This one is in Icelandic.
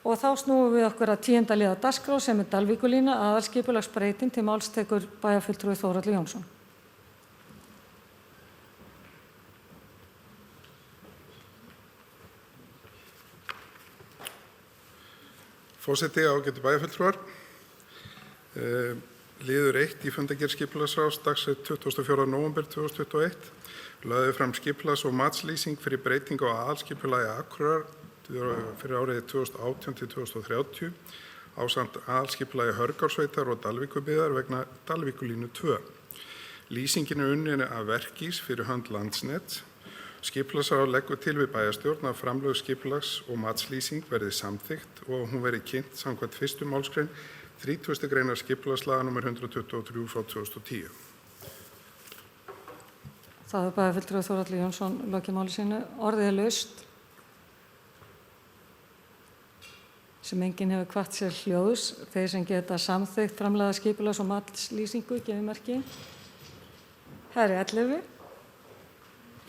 Og þá snúum við okkur að 10. liða dagskrá sem Dalvíkurlína, aðalskipulagsbreyting. Til máls tekur bæjarfulltrúi Þórhallur Jónsson. Forseti, ágætu bæjarfulltrúar. Liður 1 í fundargerð skipulagsráðs dagsett 24. nóvember 2021 lagði fram skipulags- og matslýsing fyrir breytingu á aðalskipulagi Akureyrar fyrir árið 2018 til 2030 ásamt aðalskipulagi Hörgársveitar og Dalvíkurbyggðar vegna Dalvíkurlínu 2. Lýsingin unnin af Verkís fyrir hönd Landsnets. Skipulagsráð leggur til við bæjarstjórn að framlög skipulags- og matslýsing verði samþykkt og hún verði kynnt samkvæmt 1. málsgrein 30. greinar skipulagslaga nr. 123 frá 2010. Það er bæjarfulltrúi Þórhallur Jónsson lokið máli sínu. Orðið er laust. Sem enginn hefur hvatt sér hljóðs. Þeir sem geta samþykkt framlagða skipulags- og matslýsingu gefið merki. Það er 11.